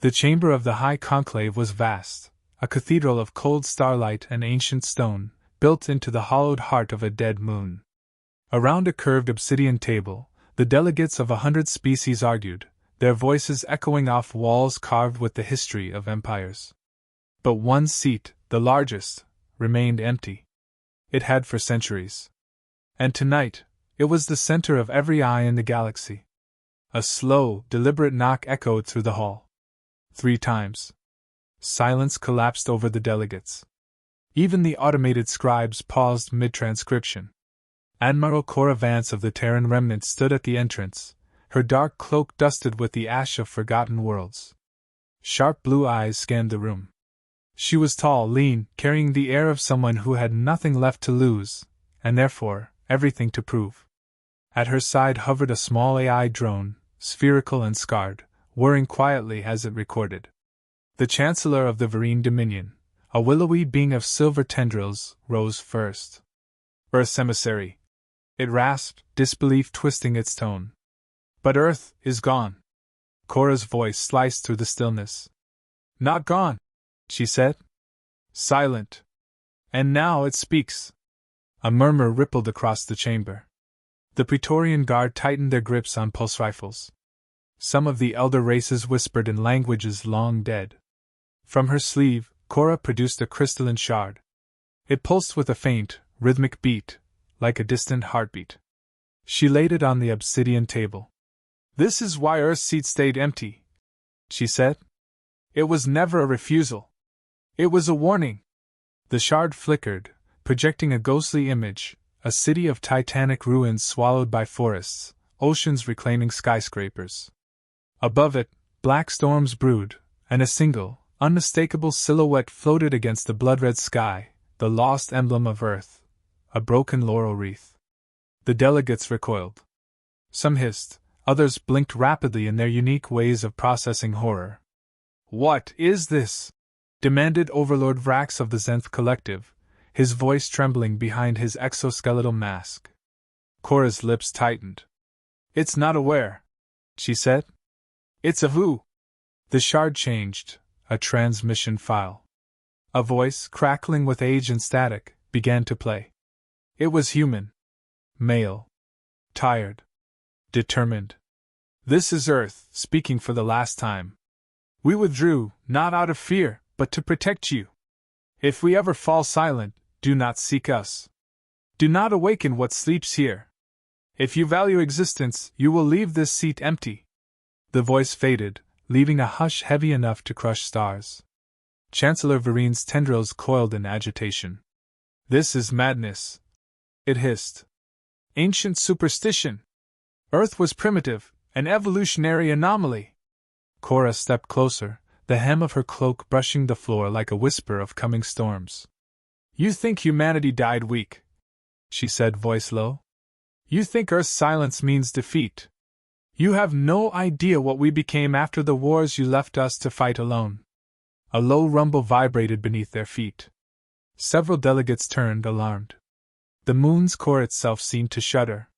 The chamber of the High Conclave was vast, a cathedral of cold starlight and ancient stone, built into the hollowed heart of a dead moon. Around a curved obsidian table, the delegates of 100 species argued, their voices echoing off walls carved with the history of empires. But one seat, the largest, remained empty. It had for centuries. And tonight, it was the center of every eye in the galaxy. A slow, deliberate knock echoed through the hall. 3 times. Silence collapsed over the delegates. Even the automated scribes paused mid-transcription. Admiral Cora Vance of the Terran Remnant stood at the entrance, her dark cloak dusted with the ash of forgotten worlds. Sharp blue eyes scanned the room. She was tall, lean, carrying the air of someone who had nothing left to lose, and therefore, everything to prove. At her side hovered a small AI drone, spherical and scarred, whirring quietly as it recorded. The Chancellor of the Vereen Dominion, a willowy being of silver tendrils, rose first. Earth's emissary. It rasped, disbelief twisting its tone. But Earth is gone. Cora's voice sliced through the stillness. Not gone, she said. Silent. And now it speaks. A murmur rippled across the chamber. The Praetorian Guard tightened their grips on pulse rifles. Some of the elder races whispered in languages long dead. From her sleeve, Cora produced a crystalline shard. It pulsed with a faint, rhythmic beat, like a distant heartbeat. She laid it on the obsidian table. This is why Earth's seat stayed empty, she said. It was never a refusal. It was a warning. The shard flickered, projecting a ghostly image, a city of titanic ruins swallowed by forests, oceans reclaiming skyscrapers. Above it, black storms brewed, and a single, unmistakable silhouette floated against the blood-red sky, the lost emblem of Earth, a broken laurel wreath. The delegates recoiled. Some hissed, others blinked rapidly in their unique ways of processing horror. What is this? Demanded Overlord Vrax of the Zenth Collective, his voice trembling behind his exoskeletal mask. Cora's lips tightened. It's not aware, she said. It's a who. The shard changed, a transmission file. A voice, crackling with age and static, began to play. It was human. Male. Tired. Determined. This is Earth, speaking for the last time. We withdrew, not out of fear, but to protect you. If we ever fall silent, do not seek us. Do not awaken what sleeps here. If you value existence, you will leave this seat empty. The voice faded, leaving a hush heavy enough to crush stars. Chancellor Vereen's tendrils coiled in agitation. This is madness, it hissed. Ancient superstition. Earth was primitive, an evolutionary anomaly. Cora stepped closer, the hem of her cloak brushing the floor like a whisper of coming storms. You think humanity died weak, she said, voice low. You think Earth's silence means defeat. You have no idea what we became after the wars you left us to fight alone. A low rumble vibrated beneath their feet. Several delegates turned, alarmed. The moon's core itself seemed to shudder.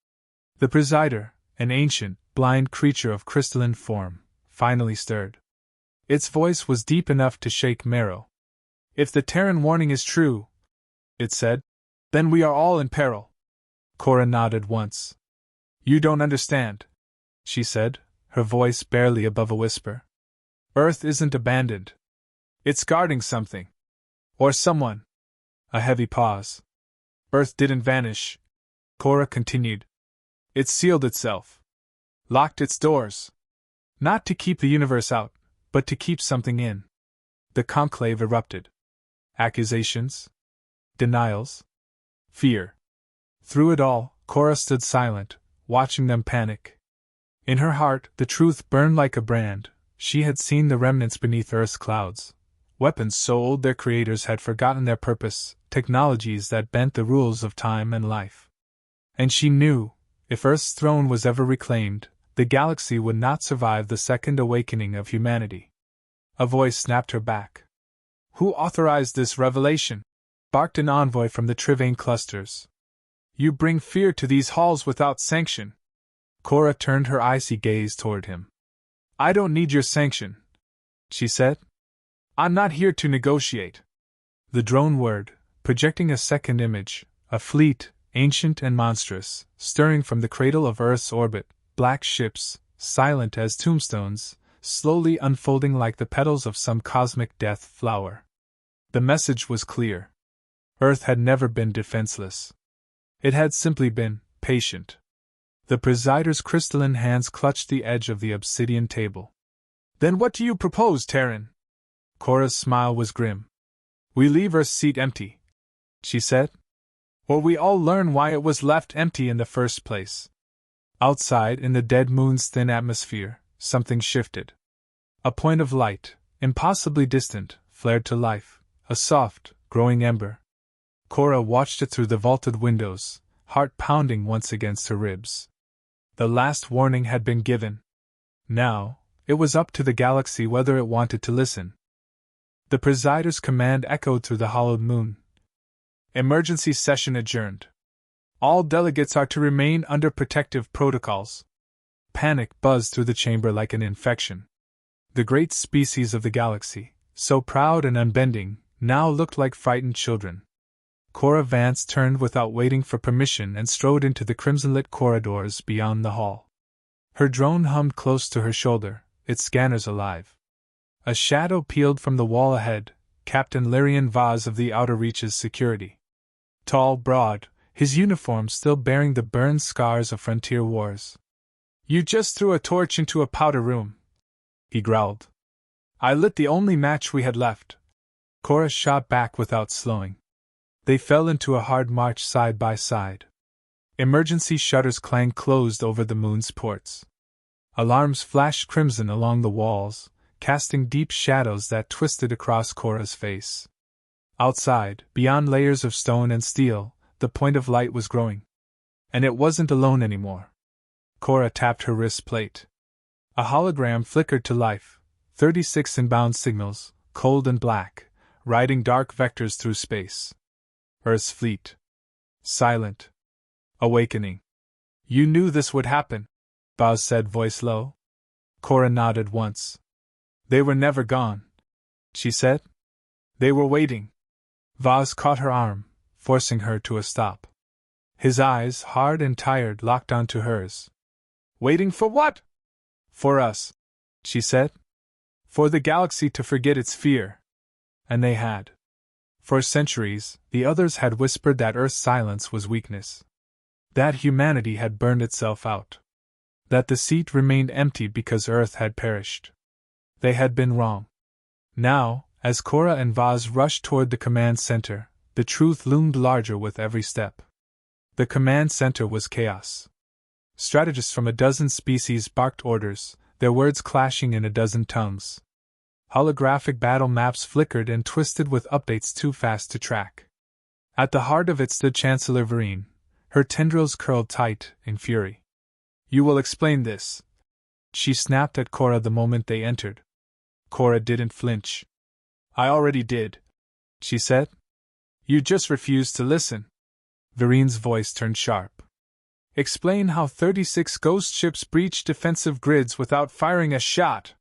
The presider, an ancient, blind creature of crystalline form, finally stirred. Its voice was deep enough to shake marrow. If the Terran warning is true, it said, then we are all in peril. Cora nodded once. You don't understand, she said, her voice barely above a whisper. Earth isn't abandoned. It's guarding something. Or someone. A heavy pause. Earth didn't vanish, Cora continued. It sealed itself. Locked its doors. Not to keep the universe out, but to keep something in. The conclave erupted. Accusations? Denials? Fear. Through it all, Cora stood silent, watching them panic. In her heart, the truth burned like a brand. She had seen the remnants beneath Earth's clouds. Weapons so old their creators had forgotten their purpose, technologies that bent the rules of time and life. And she knew, if Earth's throne was ever reclaimed, the galaxy would not survive the second awakening of humanity. A voice snapped her back. Who authorized this revelation? Barked an envoy from the Trivane clusters. You bring fear to these halls without sanction. Cora turned her icy gaze toward him. I don't need your sanction, she said. I'm not here to negotiate. The drone whirred, projecting a second image, a fleet, ancient and monstrous, stirring from the cradle of Earth's orbit, black ships, silent as tombstones, slowly unfolding like the petals of some cosmic death flower. The message was clear. Earth had never been defenseless. It had simply been patient. The presider's crystalline hands clutched the edge of the obsidian table. Then what do you propose, Terran? Cora's smile was grim. We leave Earth's seat empty, she said. Or we all learn why it was left empty in the first place. Outside, in the dead moon's thin atmosphere, something shifted. A point of light, impossibly distant, flared to life, a soft, growing ember. Cora watched it through the vaulted windows, heart pounding once against her ribs. The last warning had been given. Now, it was up to the galaxy whether it wanted to listen. The presider's command echoed through the hollowed moon. Emergency session adjourned. All delegates are to remain under protective protocols. Panic buzzed through the chamber like an infection. The great species of the galaxy, so proud and unbending, now looked like frightened children. Cora Vance turned without waiting for permission and strode into the crimson-lit corridors beyond the hall. Her drone hummed close to her shoulder, its scanners alive. A shadow peeled from the wall ahead, Captain Lyrian Vaz of the Outer Reaches Security. Tall, broad, his uniform still bearing the burned scars of frontier wars. You just threw a torch into a powder room, he growled. I lit the only match we had left. Cora shot back without slowing. They fell into a hard march side by side. Emergency shutters clanged closed over the moon's ports. Alarms flashed crimson along the walls, casting deep shadows that twisted across Cora's face. Outside, beyond layers of stone and steel, the point of light was growing. And it wasn't alone anymore. Cora tapped her wrist plate. A hologram flickered to life, 36 inbound signals, cold and black, riding dark vectors through space. Earth's fleet. Silent. Awakening. You knew this would happen, Vaz said, voice low. Cora nodded once. They were never gone, she said. They were waiting. Vaz caught her arm, forcing her to a stop. His eyes, hard and tired, locked onto hers. Waiting for what? For us, she said. For the galaxy to forget its fear. And they had. For centuries, the others had whispered that Earth's silence was weakness. That humanity had burned itself out. That the seat remained empty because Earth had perished. They had been wrong. Now, as Cora and Vaz rushed toward the command center, the truth loomed larger with every step. The command center was chaos. Strategists from a dozen species barked orders, their words clashing in a dozen tongues. Holographic battle maps flickered and twisted with updates too fast to track. At the heart of it stood Chancellor Vereen, her tendrils curled tight in fury. You will explain this, she snapped at Cora the moment they entered. Cora didn't flinch. I already did, she said. You just refused to listen. Vereen's voice turned sharp. Explain how 36 ghost ships breached defensive grids without firing a shot.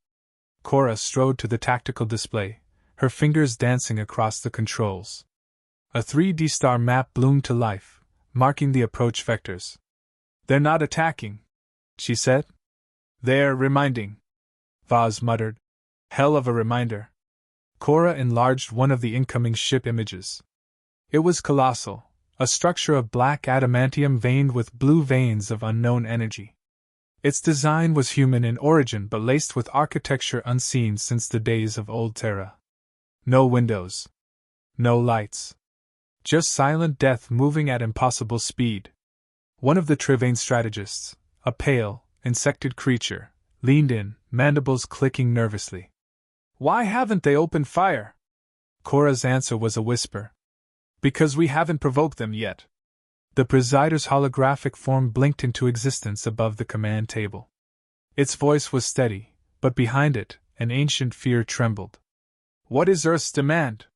Cora strode to the tactical display, her fingers dancing across the controls. A 3D star map bloomed to life, marking the approach vectors. They're not attacking, she said. They're reminding, Vaz muttered. Hell of a reminder. Cora enlarged one of the incoming ship images. It was colossal, a structure of black adamantium veined with blue veins of unknown energy. Its design was human in origin but laced with architecture unseen since the days of Old Terra. No windows. No lights. Just silent death moving at impossible speed. One of the Trivane strategists, a pale, insected creature, leaned in, mandibles clicking nervously. Why haven't they opened fire? Cora's answer was a whisper. Because we haven't provoked them yet. The presider's holographic form blinked into existence above the command table. Its voice was steady, but behind it, an ancient fear trembled. What is Earth's demand?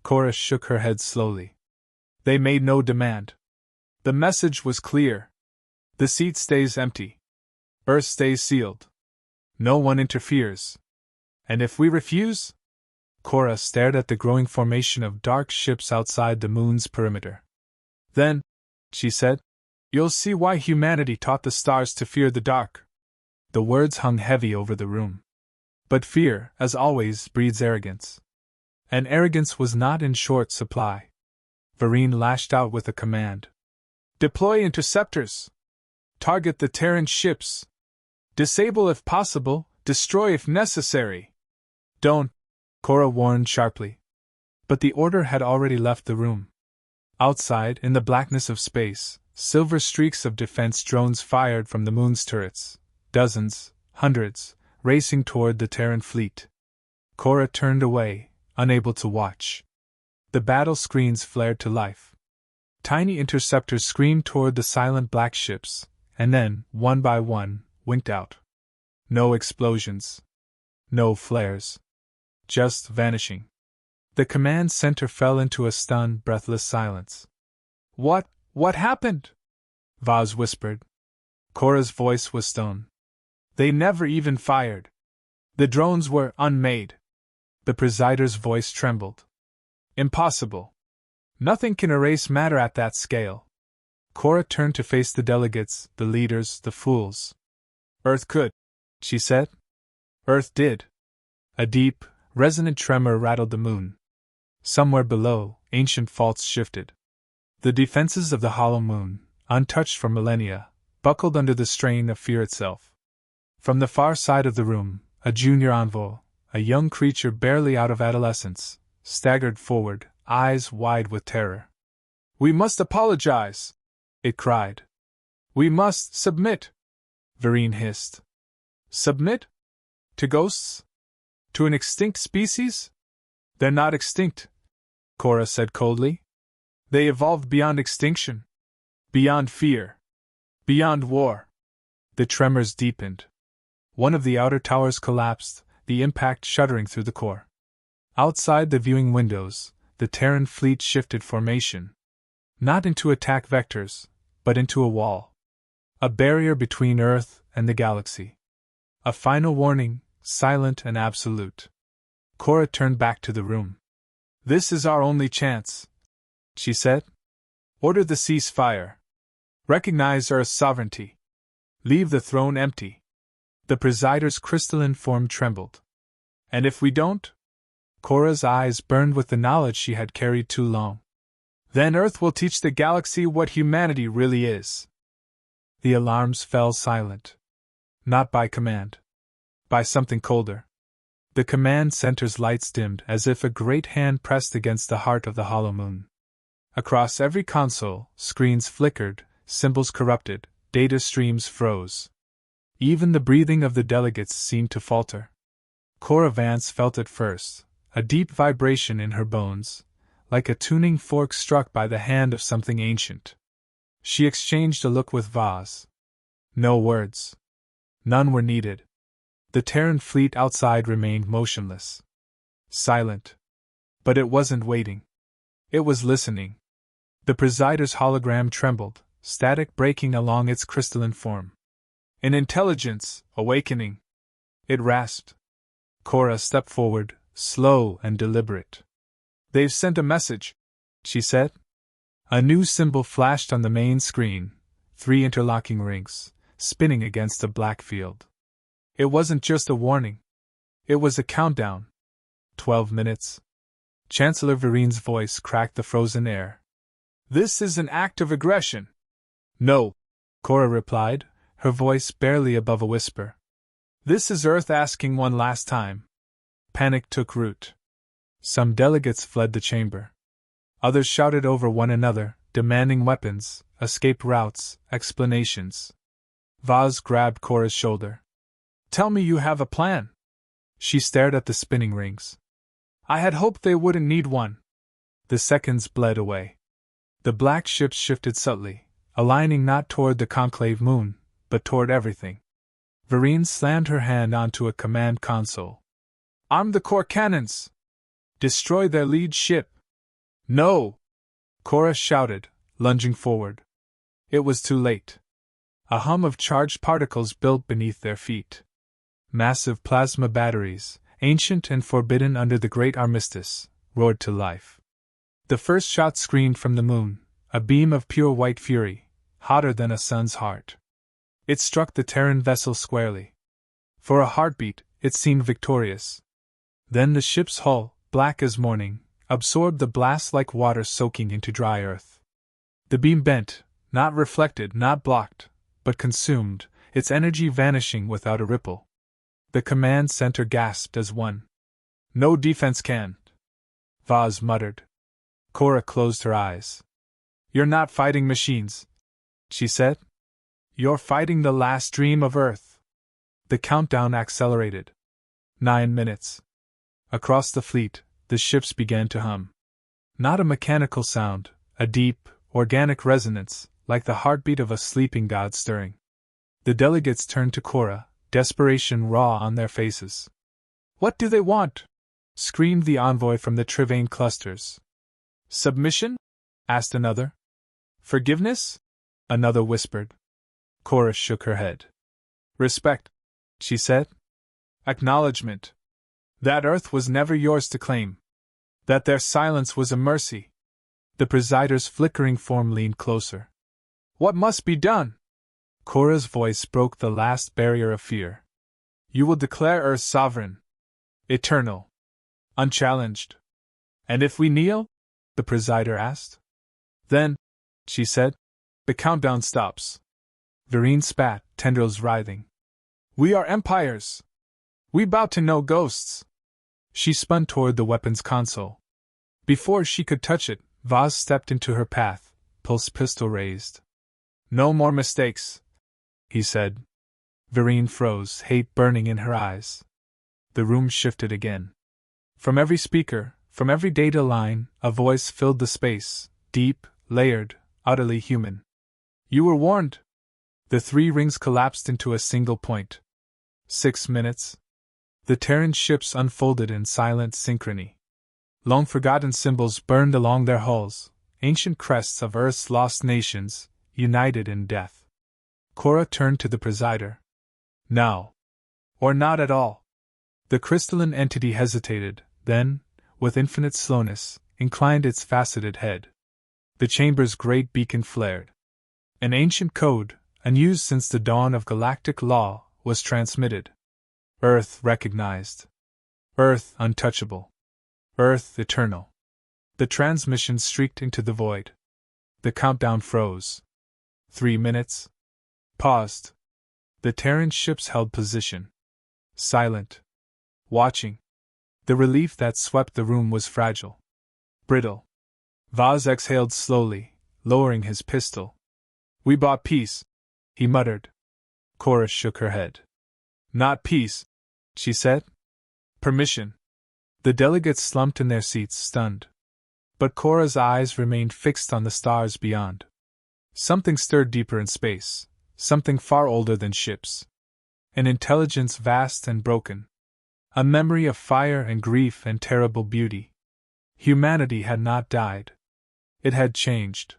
Cora shook her head slowly. They made no demand. The message was clear. The seat stays empty. Earth stays sealed. No one interferes. And if we refuse? Cora stared at the growing formation of dark ships outside the moon's perimeter. Then, she said, you'll see why humanity taught the stars to fear the dark. The words hung heavy over the room. But fear, as always, breeds arrogance. And arrogance was not in short supply. Vereen lashed out with a command. Deploy interceptors! Target the Terran ships! Disable if possible, destroy if necessary! Don't, Cora warned sharply. But the order had already left the room. Outside, in the blackness of space, silver streaks of defense drones fired from the moon's turrets, dozens, hundreds, racing toward the Terran fleet. Cora turned away, unable to watch. The battle screens flared to life. Tiny interceptors screamed toward the silent black ships, and then, one by one, winked out. No explosions. No flares. Just vanishing. The command center fell into a stunned, breathless silence. What happened? Vaz whispered. Cora's voice was stone. They never even fired. The drones were unmade. The presider's voice trembled. Impossible. Nothing can erase matter at that scale. Cora turned to face the delegates, the leaders, the fools. Earth could, she said. Earth did. A deep, resonant tremor rattled the moon. Somewhere below, ancient faults shifted. The defenses of the hollow moon, untouched for millennia, buckled under the strain of fear itself. From the far side of the room, a junior envoy, a young creature barely out of adolescence, staggered forward, eyes wide with terror. We must apologize, it cried. We must submit, Vereen hissed. Submit? To ghosts? To an extinct species? They're not extinct, Cora said coldly. They evolved beyond extinction. Beyond fear. Beyond war. The tremors deepened. One of the outer towers collapsed, the impact shuddering through the core. Outside the viewing windows, the Terran fleet shifted formation. Not into attack vectors, but into a wall. A barrier between Earth and the galaxy. A final warning, silent and absolute. Cora turned back to the room. This is our only chance, she said. Order the ceasefire. Recognize Earth's sovereignty. Leave the throne empty. The presider's crystalline form trembled. And if we don't? Cora's eyes burned with the knowledge she had carried too long. Then Earth will teach the galaxy what humanity really is. The alarms fell silent. Not by command. By something colder. The command center's lights dimmed as if a great hand pressed against the heart of the hollow moon. Across every console, screens flickered, symbols corrupted, data streams froze. Even the breathing of the delegates seemed to falter. Cora Vance felt it first, a deep vibration in her bones, like a tuning fork struck by the hand of something ancient. She exchanged a look with Vaz. No words. None were needed. The Terran fleet outside remained motionless. Silent. But it wasn't waiting. It was listening. The presider's hologram trembled, static breaking along its crystalline form. An intelligence, awakening. It rasped. Cora stepped forward, slow and deliberate. They've sent a message, she said. A new symbol flashed on the main screen, 3 interlocking rings, spinning against a black field. It wasn't just a warning. It was a countdown. 12 minutes. Chancellor Vereen's voice cracked the frozen air. This is an act of aggression. No, Cora replied, her voice barely above a whisper. This is Earth asking one last time. Panic took root. Some delegates fled the chamber. Others shouted over one another, demanding weapons, escape routes, explanations. Vaz grabbed Cora's shoulder. Tell me you have a plan. She stared at the spinning rings. I had hoped they wouldn't need one. The seconds bled away. The black ships shifted subtly, aligning not toward the conclave moon, but toward everything. Vereen slammed her hand onto a command console. Arm the core cannons! Destroy their lead ship! No! Cora shouted, lunging forward. It was too late. A hum of charged particles built beneath their feet. Massive plasma batteries, ancient and forbidden under the great armistice, roared to life. The first shot screamed from the moon, a beam of pure white fury, hotter than a sun's heart. It struck the Terran vessel squarely. For a heartbeat, it seemed victorious. Then the ship's hull, black as morning, absorbed the blast like water soaking into dry earth. The beam bent, not reflected, not blocked, but consumed, its energy vanishing without a ripple. The command center gasped as one. "No defense can," Vaz muttered. Cora closed her eyes. "You're not fighting machines," she said. "You're fighting the last dream of Earth." The countdown accelerated. 9 minutes. Across the fleet, the ships began to hum. Not a mechanical sound, a deep, organic resonance, like the heartbeat of a sleeping god stirring. The delegates turned to Cora, desperation raw on their faces. "What do they want?" screamed the envoy from the Trivane clusters. "Submission?" asked another. "Forgiveness?" another whispered. Cora shook her head. "Respect," she said. "Acknowledgement. That Earth was never yours to claim. That their silence was a mercy." The presider's flickering form leaned closer. "What must be done?" Cora's voice broke the last barrier of fear. "You will declare Earth sovereign. Eternal. Unchallenged." "And if we kneel?" the presider asked. "Then," she said, "the countdown stops." Vereen spat, tendrils writhing. "We are empires. We bow to no ghosts." She spun toward the weapons console. Before she could touch it, Vaz stepped into her path, pulse pistol raised. "No more mistakes," he said. Vereen froze, hate burning in her eyes. The room shifted again. From every speaker, from every data line, a voice filled the space, deep, layered, utterly human. "You were warned." The 3 rings collapsed into a single point. 6 minutes. The Terran ships unfolded in silent synchrony. Long-forgotten symbols burned along their hulls, ancient crests of Earth's lost nations, united in death. Cora turned to the presider. "Now. Or not at all." The crystalline entity hesitated, then, with infinite slowness, inclined its faceted head. The chamber's great beacon flared. An ancient code, unused since the dawn of galactic law, was transmitted. Earth recognized. Earth untouchable. Earth eternal. The transmission streaked into the void. The countdown froze. 3 minutes. Paused. The Terran ships held position. Silent. Watching. The relief that swept the room was fragile. Brittle. Vaz exhaled slowly, lowering his pistol. "We bought peace," he muttered. Cora shook her head. "Not peace," she said. "Permission." The delegates slumped in their seats, stunned. But Cora's eyes remained fixed on the stars beyond. Something stirred deeper in space, something far older than ships. An intelligence vast and broken. A memory of fire and grief and terrible beauty. Humanity had not died. It had changed.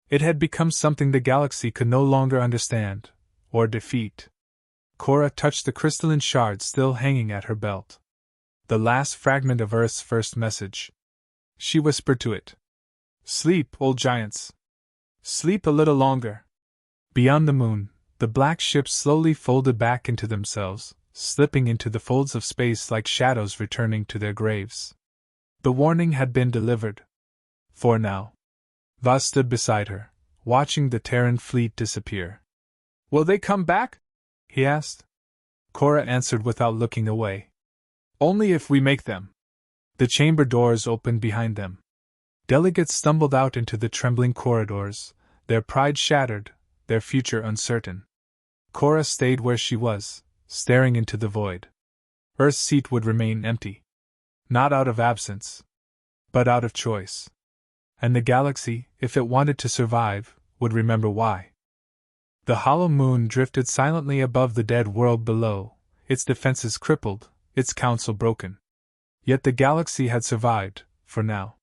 It had become something the galaxy could no longer understand, or defeat. Cora touched the crystalline shard still hanging at her belt. The last fragment of Earth's first message. She whispered to it. "Sleep, old giants. Sleep a little longer." Beyond the moon, the black ships slowly folded back into themselves, slipping into the folds of space like shadows returning to their graves. The warning had been delivered. For now. Vaz stood beside her, watching the Terran fleet disappear. "Will they come back?" he asked. Cora answered without looking away. "Only if we make them." The chamber doors opened behind them. Delegates stumbled out into the trembling corridors, their pride shattered, their future uncertain. Cora stayed where she was, staring into the void. Earth's seat would remain empty. Not out of absence, but out of choice. And the galaxy, if it wanted to survive, would remember why. The hollow moon drifted silently above the dead world below, its defenses crippled, its counsel broken. Yet the galaxy had survived, for now.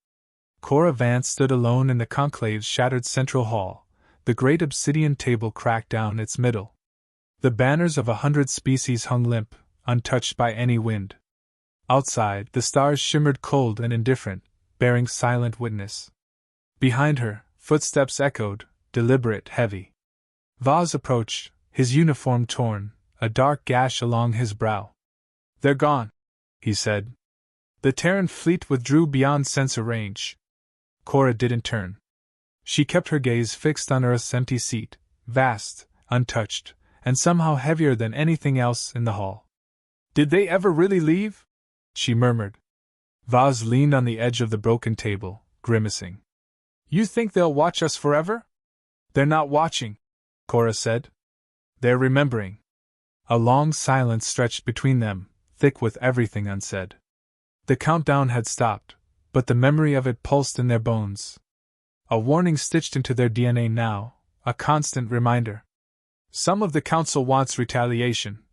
Cora Vance stood alone in the conclave's shattered central hall, the great obsidian table cracked down its middle. The banners of 100 species hung limp, untouched by any wind. Outside, the stars shimmered cold and indifferent, bearing silent witness. Behind her, footsteps echoed, deliberate, heavy. Vaz approached, his uniform torn, a dark gash along his brow. "They're gone," he said. The Terran fleet withdrew beyond sensor range. Cora didn't turn. She kept her gaze fixed on Earth's empty seat, vast, untouched, and somehow heavier than anything else in the hall. "Did they ever really leave?" she murmured. Vaz leaned on the edge of the broken table, grimacing. "You think they'll watch us forever?" "They're not watching," Cora said. "They're remembering." A long silence stretched between them, thick with everything unsaid. The countdown had stopped, but the memory of it pulsed in their bones. A warning stitched into their DNA now, a constant reminder. "Some of the Council wants retaliation,"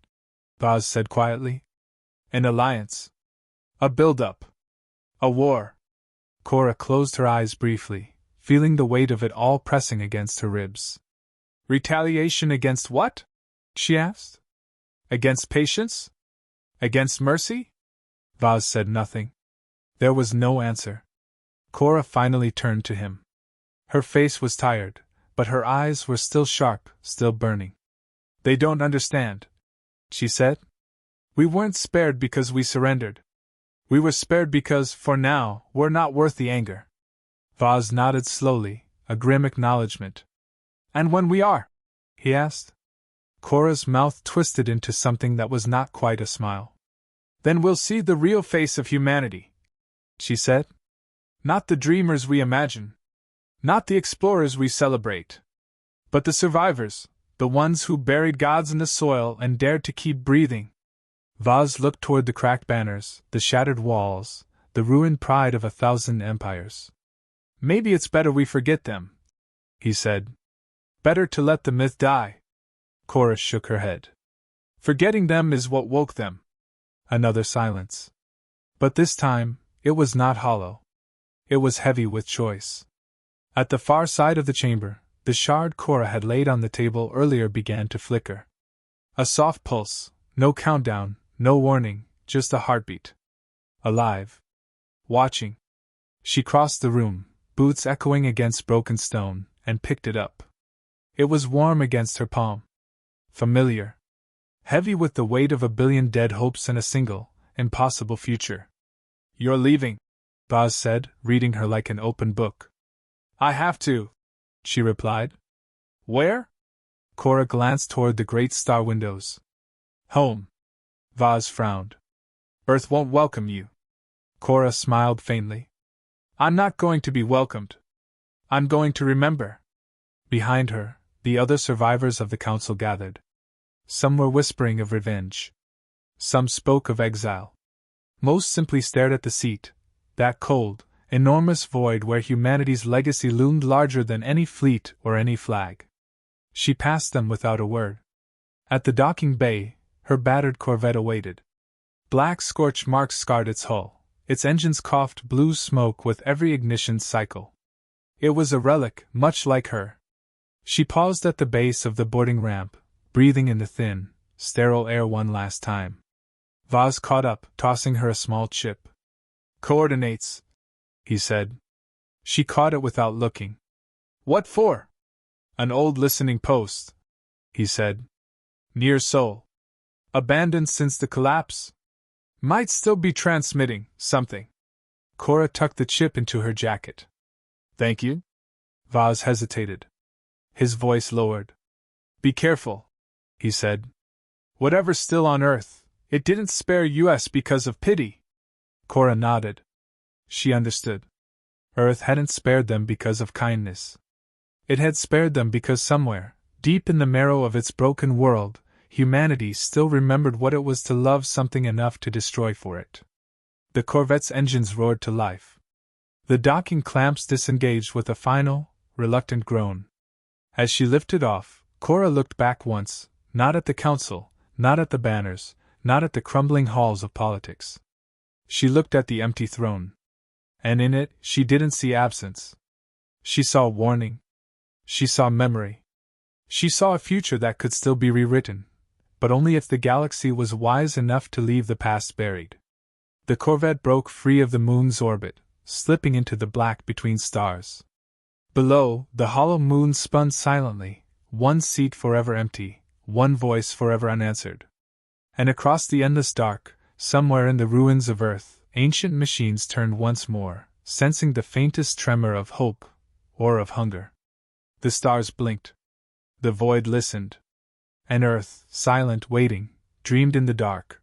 Vaz said quietly. "An alliance. A build-up. A war." Cora closed her eyes briefly, feeling the weight of it all pressing against her ribs. "Retaliation against what?" she asked. "Against patience? Against mercy?" Vaz said nothing. There was no answer. Cora finally turned to him. Her face was tired, but her eyes were still sharp, still burning. "They don't understand," she said. "We weren't spared because we surrendered. We were spared because, for now, we're not worth the anger." Vaz nodded slowly, a grim acknowledgement. "And when we are?" he asked. Cora's mouth twisted into something that was not quite a smile. "Then we'll see the real face of humanity," she said. "Not the dreamers we imagine. Not the explorers we celebrate. But the survivors, the ones who buried gods in the soil and dared to keep breathing." Vaz looked toward the cracked banners, the shattered walls, the ruined pride of 1,000 empires. "Maybe it's better we forget them," he said. "Better to let the myth die." Cora shook her head. "Forgetting them is what woke them." Another silence. But this time, it was not hollow. It was heavy with choice. At the far side of the chamber, the shard Cora had laid on the table earlier began to flicker. A soft pulse, no countdown, no warning, just a heartbeat. Alive. Watching. She crossed the room, boots echoing against broken stone, and picked it up. It was warm against her palm. Familiar. Heavy with the weight of 1,000,000,000 dead hopes and a single, impossible future. "You're leaving," Vaz said, reading her like an open book. "I have to," she replied. "Where?" Cora glanced toward the great star windows. "Home." Vaz frowned. "Earth won't welcome you." Cora smiled faintly. "I'm not going to be welcomed. I'm going to remember." Behind her, the other survivors of the council gathered. Some were whispering of revenge. Some spoke of exile. Most simply stared at the seat, that cold, enormous void where humanity's legacy loomed larger than any fleet or any flag. She passed them without a word. At the docking bay, her battered corvette awaited. Black scorch marks scarred its hull, its engines coughed blue smoke with every ignition cycle. It was a relic, much like her. She paused at the base of the boarding ramp, breathing in the thin, sterile air one last time. Vaz caught up, tossing her a small chip. "Coordinates," he said. She caught it without looking. "What for?" "An old listening post," he said. "Near Seoul. Abandoned since the collapse. Might still be transmitting something." Cora tucked the chip into her jacket. "Thank you?" Vaz hesitated. His voice lowered. "Be careful," he said. "Whatever's still on Earth, it didn't spare us because of pity." Cora nodded. She understood. Earth hadn't spared them because of kindness. It had spared them because somewhere, deep in the marrow of its broken world, humanity still remembered what it was to love something enough to destroy for it. The corvette's engines roared to life. The docking clamps disengaged with a final, reluctant groan. As she lifted off, Cora looked back once, not at the council, not at the banners, not at the crumbling halls of politics. She looked at the empty throne. And in it, she didn't see absence. She saw warning. She saw memory. She saw a future that could still be rewritten, but only if the galaxy was wise enough to leave the past buried. The corvette broke free of the moon's orbit, slipping into the black between stars. Below, the hollow moon spun silently, one seat forever empty, one voice forever unanswered. And across the endless dark, somewhere in the ruins of Earth, ancient machines turned once more, sensing the faintest tremor of hope or of hunger. The stars blinked. The void listened. And Earth, silent, waiting, dreamed in the dark.